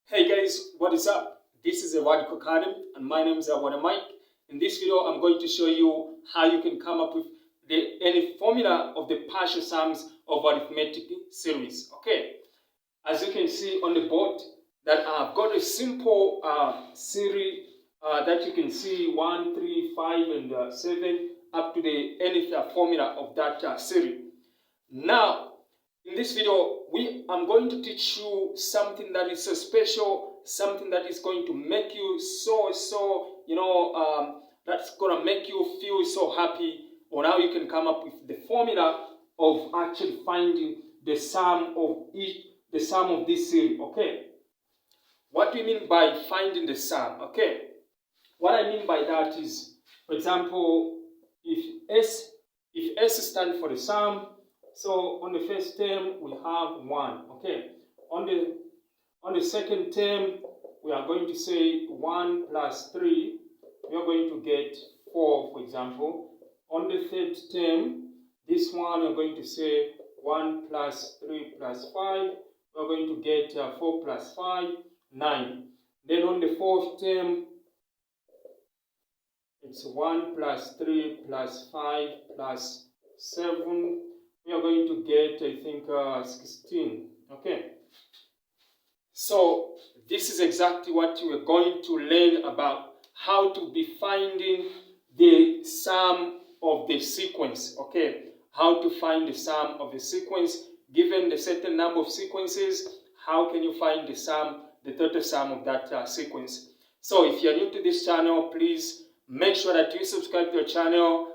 Hey guys, what is up? This is Awad Kokarim and my name is Awad Mike. In this video, I'm going to show you how you can come up with any formula of the partial sums of arithmetic series. Okay, as you can see on the board, that I've got a simple series that you can see 1, 3, 5, and 7 up to the nth formula of that series. Now, in this video, I'm going to teach you something that is so special, something that is going to make you that's going to make you feel so happy on how you can come up with the formula of actually finding the sum of this series. Okay, what do you mean by finding the sum? Okay, what I mean by that is, for example, if S stands for the sum, so on the first term we have 1. Okay, on the second term we are going to say 1 plus 3. We are going to get 4, for example. On the third term, this one we are going to say 1 plus 3 plus 5. We are going to get 4 plus 5, 9. Then on the fourth term, it's 1 plus 3 plus 5 plus 7. We are going to get, I think, 16. Okay. So this is exactly what you are going to learn about, how to be finding the sum of the sequence. Okay. How to find the sum of the sequence. Given the certain number of sequences, how can you find the sum, the total sum of that sequence? So if you are new to this channel, please make sure that you subscribe to the channel,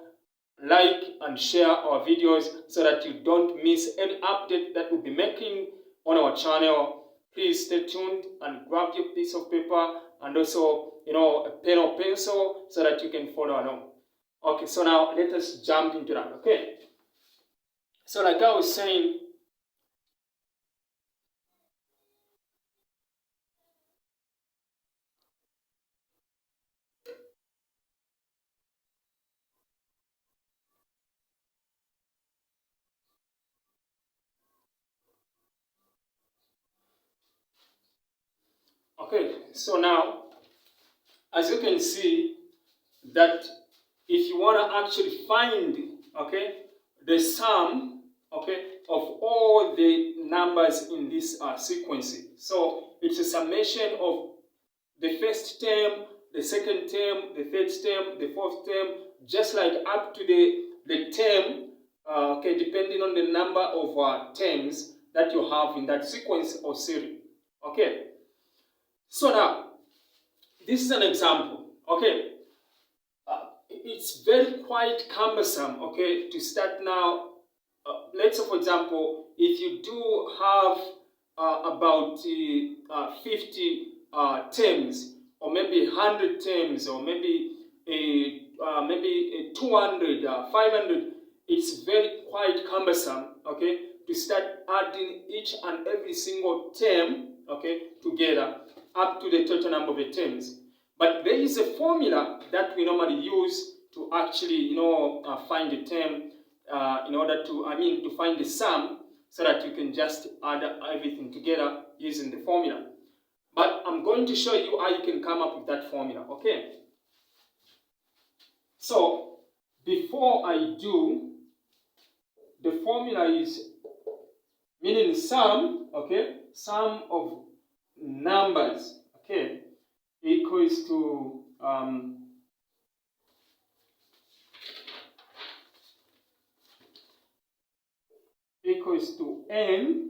like and share our videos so that you don't miss any update that we'll be making on our channel. Please stay tuned and grab your piece of paper and also, a pen or pencil so that you can follow along. Okay, so now let us jump into that. Okay, so like I was saying, okay, so now, as you can see, that if you want to actually find, okay, the sum, okay, of all the numbers in this sequence, so it's a summation of the first term, the second term, the third term, the fourth term, just like up to the term, okay, depending on the number of terms that you have in that sequence or series. Okay, so now this is an example. Okay, it's very quite cumbersome. Okay, to start now. Let's say, for example, if you do have about 50 terms, or maybe 100 terms, or maybe a 200, 500, it's very quite cumbersome. Okay, to start adding each and every single term, okay, together up to the total number of the terms. But there is a formula that we normally use to actually, find the term in order to find the sum, so that you can just add everything together using the formula. But I'm going to show you how you can come up with that formula. Okay. So before I do, the formula is meaning sum. Okay, sum of numbers. Okay, equals to n.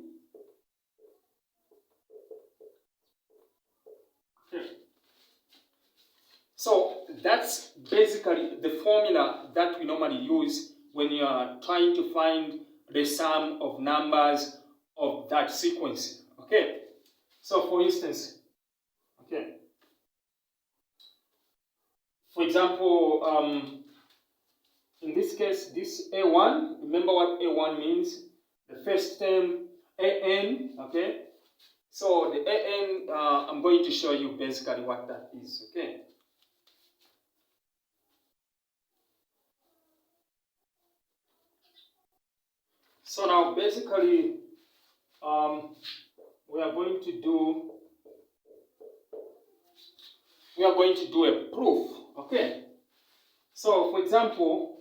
Okay. So that's basically the formula that we normally use when you are trying to find the sum of numbers of that sequence. Okay. So for instance, okay, for example, in this case, this A1, remember what A1 means? The first term, AN, okay? So the AN, I'm going to show you basically what that is, okay? So now basically, we are going to do we are going to do a proof. Okay. So, for example,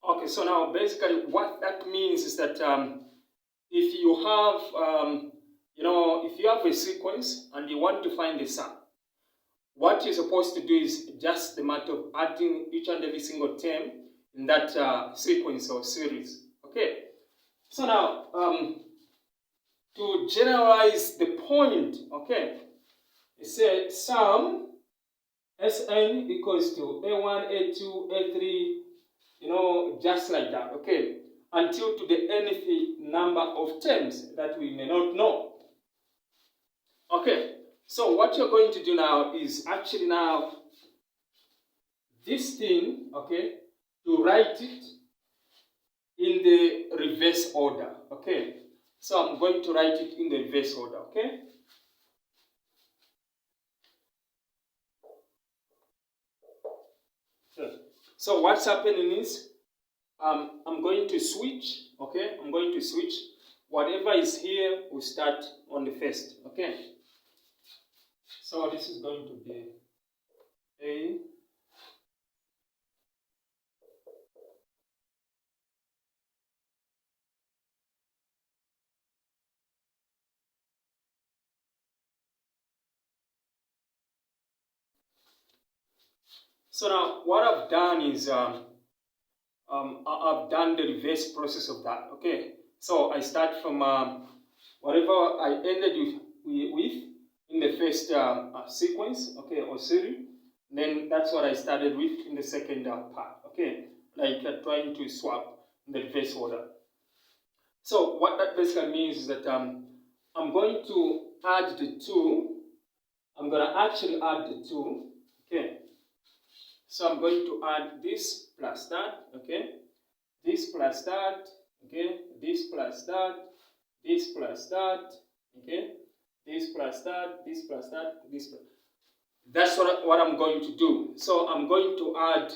okay, so now basically what that means is that if you have, if you have a sequence and you want to find the sum, what you're supposed to do is just the matter of adding each and every single term in that sequence or series. Okay, so now to generalize the point, okay, it says sum Sn equals to A1, A2, A3, just like that, okay, until to the nth number of terms that we may not know. Okay, so what you're going to do now is actually now this thing, okay, to write it in the reverse order, okay. So I'm going to write it in the reverse order, okay. So what's happening is I'm going to switch, okay. I'm going to switch. Whatever is here will start on the first, okay. So this is going to be A. So now what I've done is I've done the reverse process of that, okay. So I start from whatever I ended with in the first sequence, okay, or series. Then that's what I started with in the second part, okay, like trying to swap in the reverse order. So what that basically means is that I'm going to add the two. I'm going to actually add the two, okay. So I'm going to add this plus that, okay, this plus that, okay, this plus that, this plus that, okay, this plus that, this plus that, this plus. That's what I'm going to do. So I'm going to add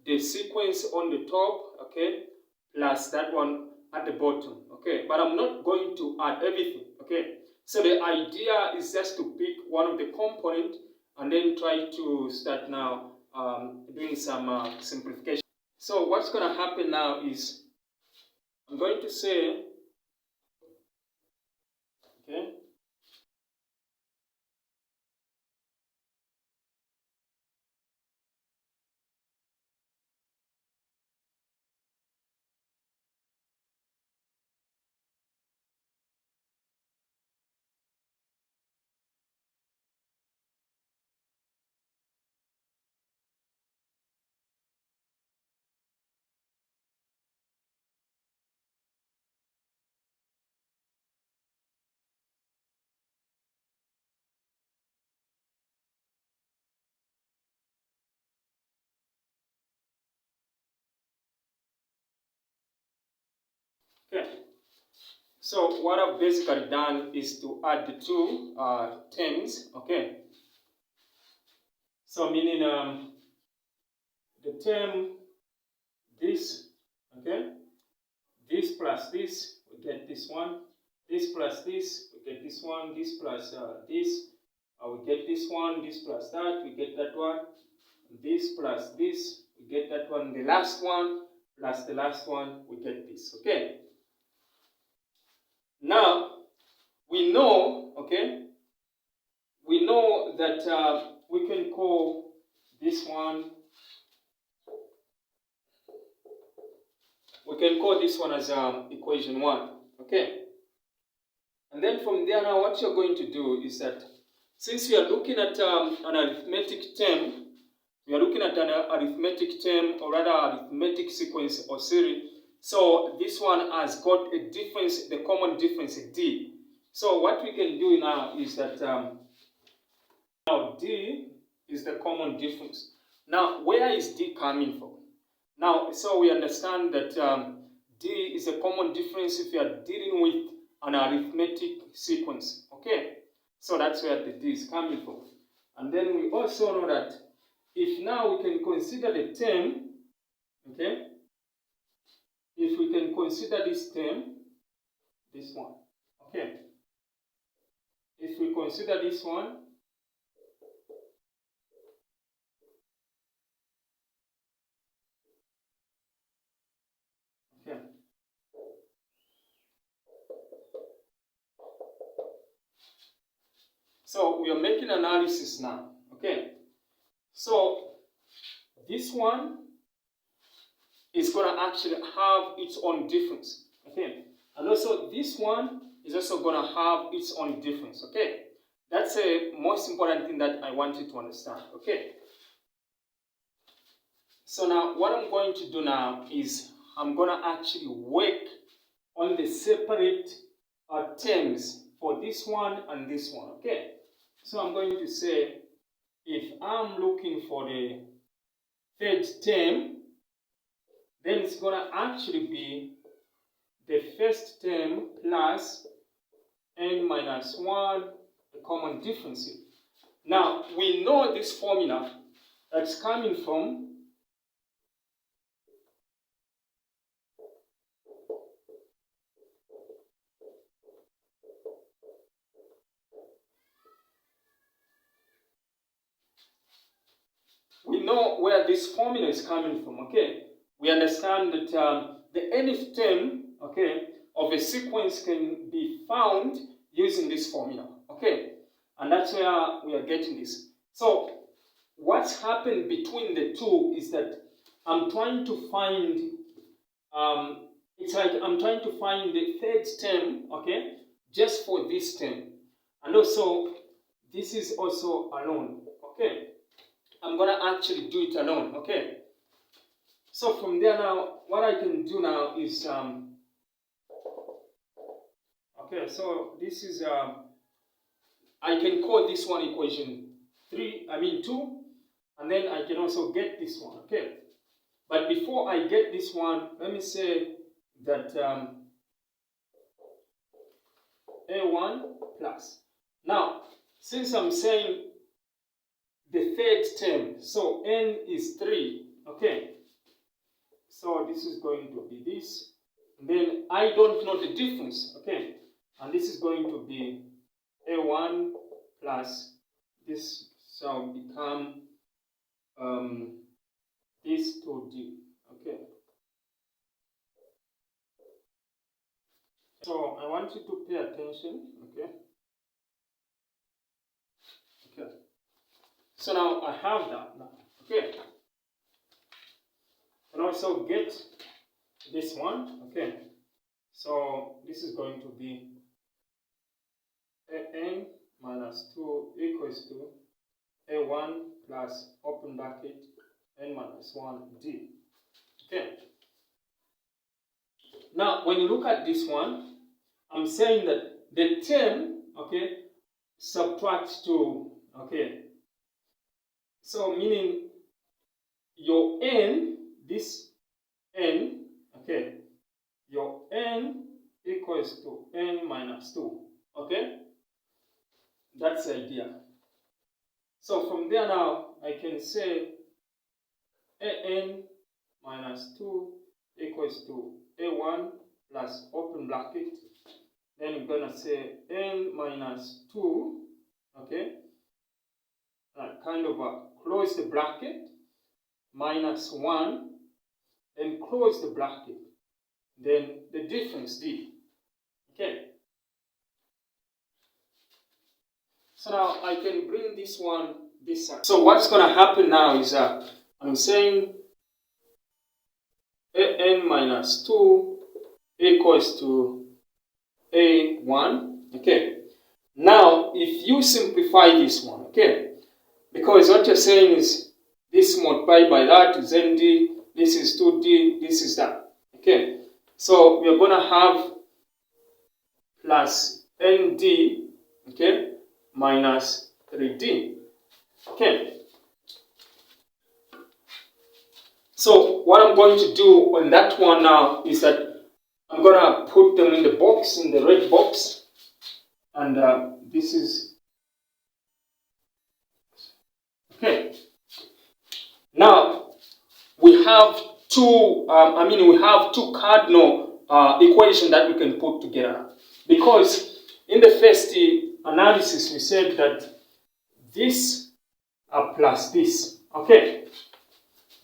the sequence on the top, okay, plus that one at the bottom, okay. But I'm not going to add everything, okay. So the idea is just to pick one of the components and then try to start now doing some simplification. So what's going to happen now is I'm going to say, okay, okay. So what I've basically done is to add the two terms, okay. So meaning the term this, okay, this plus this, we get this one, this plus this, we get this one, this plus this, we get this one, this plus that, we get that one, this plus this, we get that one, the last one plus the last one, we get this, okay. Now, we know, okay, we know that we can call this one, we can call this one as equation 1, okay. And then from there now, what you're going to do is that since we are looking at an arithmetic term, we are looking at an arithmetic term, or rather arithmetic sequence or series. So this one has got a difference, the common difference, D. So what we can do now is that now D is the common difference. Now where is D coming from? Now, so we understand that D is a common difference if you are dealing with an arithmetic sequence. Okay, so that's where the D is coming from. And then we also know that if now we can consider the term, okay, if we can consider this term, this one, okay, if we consider this one, okay, so we are making analysis now, okay, so this one is going to actually have its own difference, okay, and also this one is also going to have its own difference, okay. That's the most important thing that I want you to understand, okay. So now what I'm going to do now is I'm going to actually work on the separate terms for this one and this one, okay. So I'm going to say if I'm looking for the third term, then it's going to actually be the first term plus n minus 1, the common difference. Now, we know this formula that's coming from we know where this formula is coming from, okay? We understand that the nth term, okay, of a sequence can be found using this formula, okay? And that's where we are getting this. So, what's happened between the two is that I'm trying to find, it's like I'm trying to find the third term, okay, just for this term. And also, this is also alone, okay? I'm going to actually do it alone, okay? So from there now, what I can do now is, okay, so this is, I can call this one equation 2, and then I can also get this one, okay? But before I get this one, let me say that A1 plus. Now, since I'm saying the third term, so n is 3, okay? So this is going to be this. And then I don't know the difference, okay? And this is going to be A1 plus this shall become this 2D, okay? So I want you to pay attention, okay? Okay. So now I have that now, okay? And also get this one, okay? So this is going to be n minus 2 equals to A1 plus open bracket n minus 1 d. Okay. Now, when you look at this one, I'm saying that the term, okay, subtract 2, okay. So meaning your n, this n, okay, your n equals to n minus 2, okay. That's the idea. So from there now, I can say an minus 2 equals to a1 plus open bracket. Then you're going to say n minus 2, okay, kind of close the bracket, minus 1, then close the bracket, then the difference d, okay. So now I can bring this one this side. So what's going to happen now is I'm saying an minus 2 equals to a1, okay. Now if you simplify this one, okay, because what you're saying is this multiplied by that is nd, this is 2d, this is that, okay. So we're going to have plus nd, okay, minus 3d, okay. So what I'm going to do on that one now is that I'm going to put them in the box, in the red box. And this is, okay. Now, we have two cardinal equations that we can put together. Because in the first analysis, we said that this plus this, okay?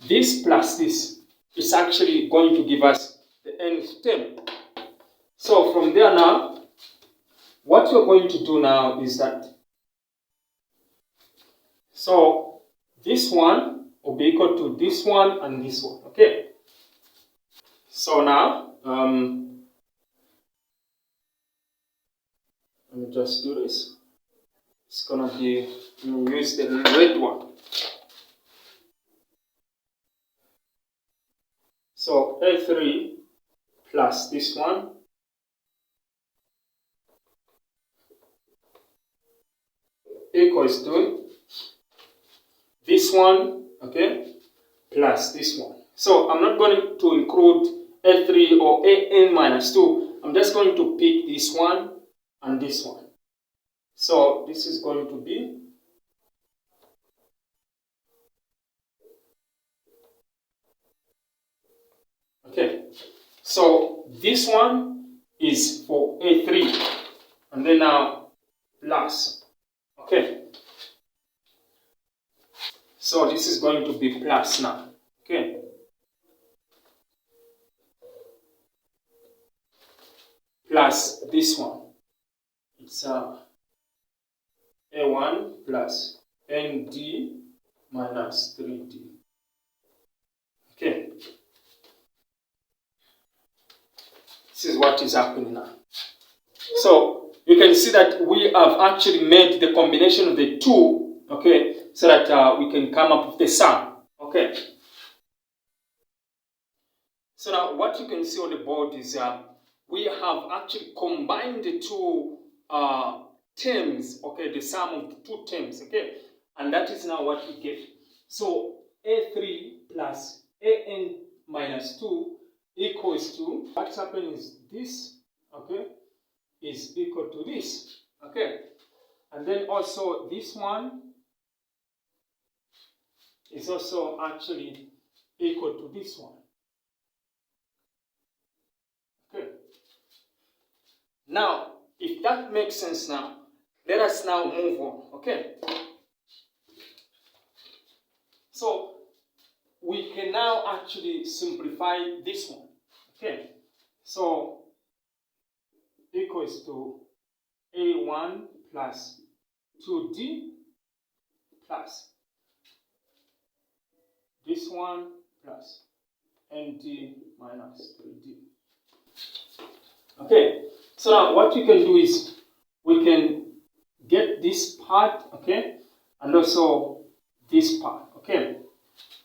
This plus this is actually going to give us the nth term. So from there now, what we're going to do now is that, so this one will be equal to this one and this one, okay? So now, let me just do this. It's gonna be, we'll use the red one. So A3 plus this one equals to this one, okay, plus this one. So I'm not going to include A3 or AN minus 2. I'm just going to pick this one and this one. So this is going to be okay. So this one is for A3 and then now plus. Okay. So this is going to be plus now. Okay. Plus this one. It's A1 plus ND minus 3D. Okay. This is what is happening now. So you can see that we have actually made the combination of the two, okay, so that we can come up with the sum. Okay. So now what you can see on the board is we have actually combined the two terms, okay, the sum of the two terms, okay, and that is now what we get. So A3 plus AN minus 2 equals to, what's happening is this, okay, is equal to this, okay, and then also this one is also actually equal to this one. Okay. Now, if that makes sense now, let us now move on, okay? So, we can now actually simplify this one, okay? So, equals to A1 plus 2D plus this one plus ND minus 3D. Okay, so now what we can do is we can get this part, okay, and also this part, okay,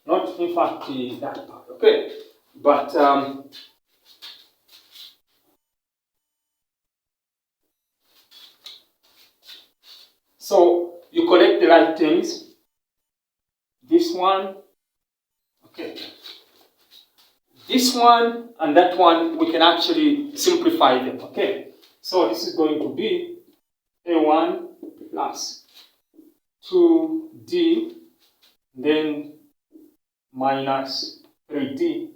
not in fact that part, okay, but so you collect the right things, this one, okay, this one and that one, we can actually simplify them, okay, so this is going to be A1 plus 2D, then minus 3D.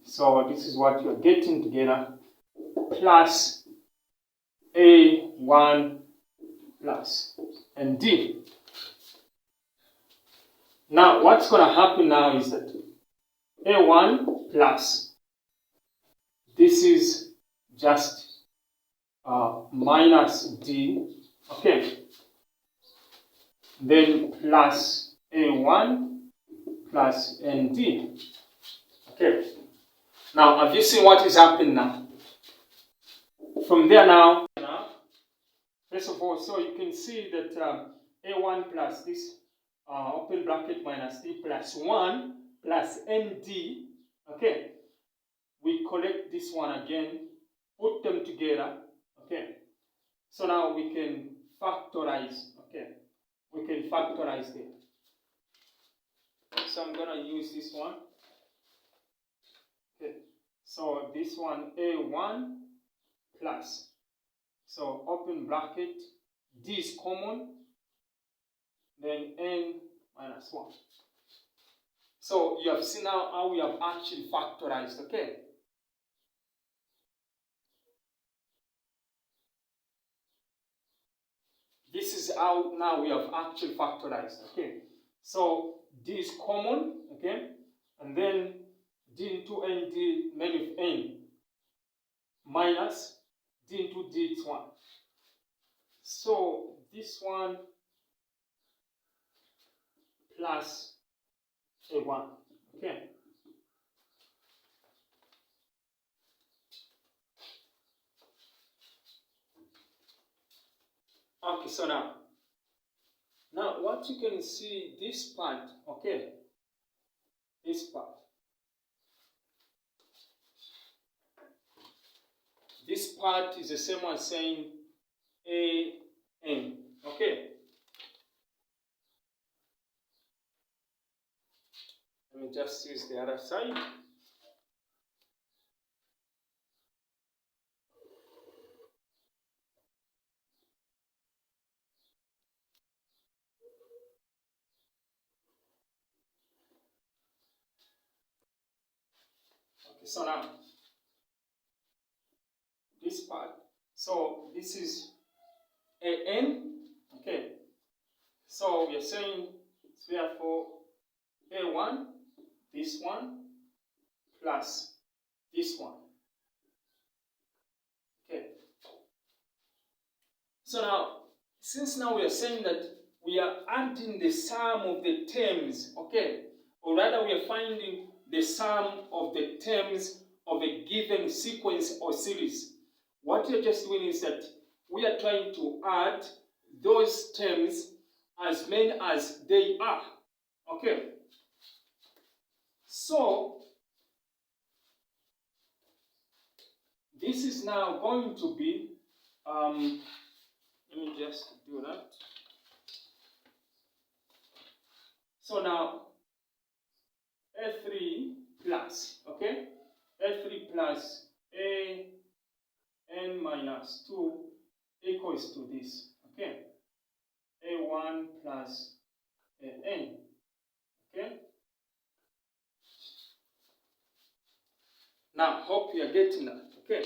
So this is what you're getting together, plus A1 plus ND. Now what's going to happen now is that A1 plus, this is just minus D, okay, then plus A1 plus ND. Okay. Now, have you seen what is happening now? From there now, first of all, so you can see that A1 plus this open bracket minus D plus 1 plus ND, okay, we collect this one again, put them together, okay, so now we can factorize, okay, we can factorize them. So I'm going to use this one. Okay, so this one A1 plus, so open bracket, D is common, then N minus 1. So you have seen now how we have actually factorized, okay? This is how now we have actually factorized, okay? So D is common, okay? And then D into N, D made with N, minus D into D, it's 1. So this one plus A1, okay? Okay, so now what you can see, this part, okay? This part. This part is the same as saying AN, okay? Let me just use the other side. Okay, so now, this part. So this is AN, okay? So we are saying, therefore, A1, this one, plus this one, okay? So now, since now we are saying that we are adding the sum of the terms, okay? Or rather, we are finding the sum of the terms of a given sequence or series. What we are just doing is that we are trying to add those terms as many as they are, okay? So, this is now going to be, let me just do that. So now, A3 plus, okay? A3 plus AN minus 2 equals to this, okay? A1 plus AN, okay? Now, hope you are getting that, okay?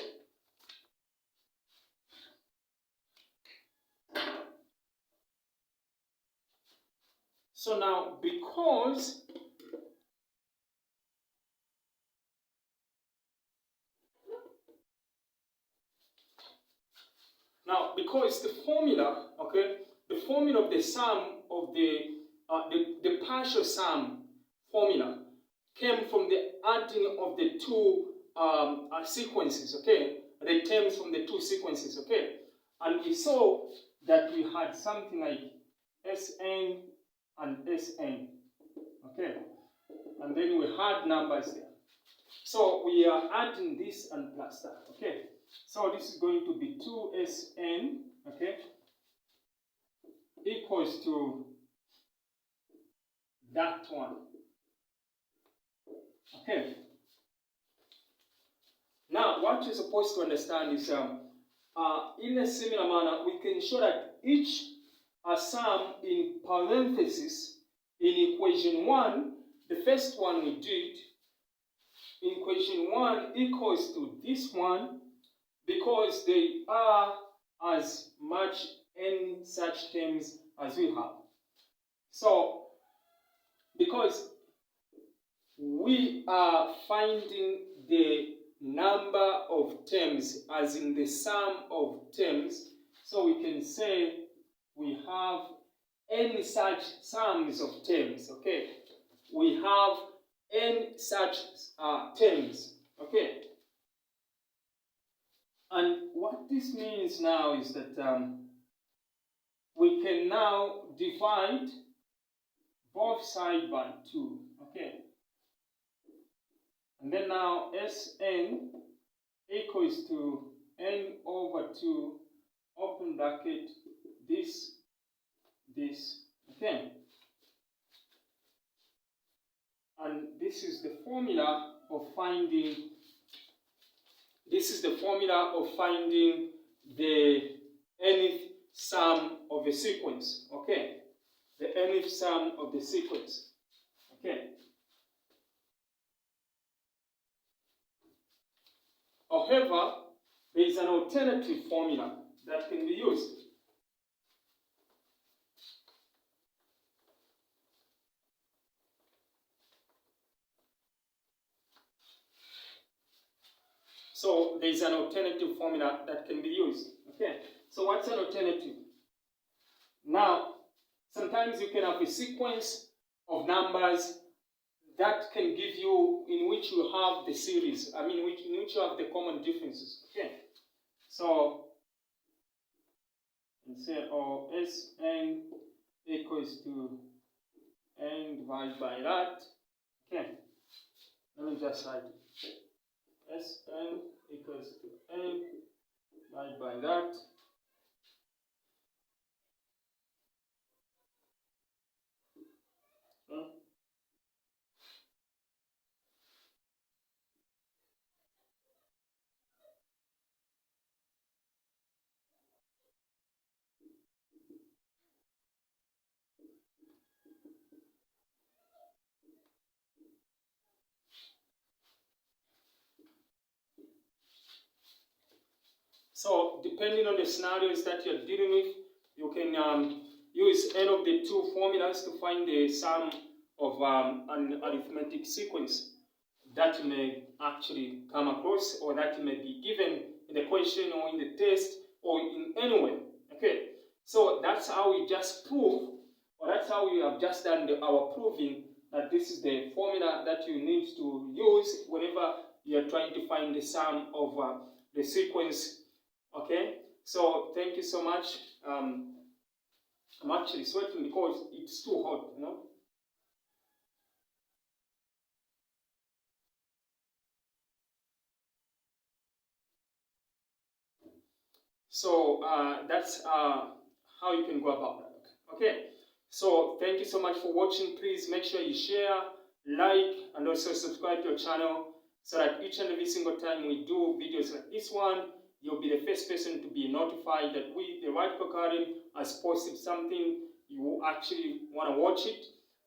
So now, because the formula, okay, the formula of the sum of the partial sum formula came from the adding of the two sequences, okay, the terms from the two sequences, okay, and we saw that we had something like Sn and Sn, okay, and then we had numbers there. So we are adding this and plus that, okay. So this is going to be 2Sn, okay, equals to that one, okay. Now, what you're supposed to understand is, in a similar manner, we can show that each sum in parentheses in equation 1, the first one we did, in equation 1 equals to this one, because they are as much n such terms as we have. So, because we are finding the number of terms as in the sum of terms, so we can say we have n such sums of terms, okay? We have n such terms, okay? And what this means now is that we can now divide both sides by 2, okay? And then now Sn equals to n over 2, open bracket, this, okay? And this is the formula of finding, this is the formula of finding the nth sum of a sequence, okay? The nth sum of the sequence, okay? However, there is an alternative formula that can be used. So there is an alternative formula that can be used. Okay. So what's an alternative? Now, sometimes you can have a sequence of numbers that can give you, in which you have the series. I mean, in which you have the common differences. Okay. So, let's say, Sn equals to n divided by that. Okay. Let me just write it. Sn equals to n divided by that. So, depending on the scenarios that you're dealing with, you can use any of the two formulas to find the sum of an arithmetic sequence that you may actually come across, or that you may be given in the question or in the test or in any way. Okay, so that's how we just prove, or that's how we have just done our proving that this is the formula that you need to use whenever you're trying to find the sum of the sequence. Okay, so thank you so much. I'm actually sweating because it's too hot, you know. So that's how you can go about that. Okay, so thank you so much for watching. Please make sure you share, like, and also subscribe to our channel so that each and every single time we do videos like this one, you'll be the first person to be notified that we, the Right Academy, has posted something. You actually want to watch it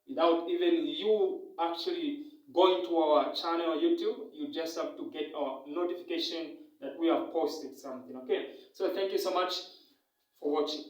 without even you actually going to our channel YouTube. You just have to get our notification that we have posted something. Okay, so thank you so much for watching.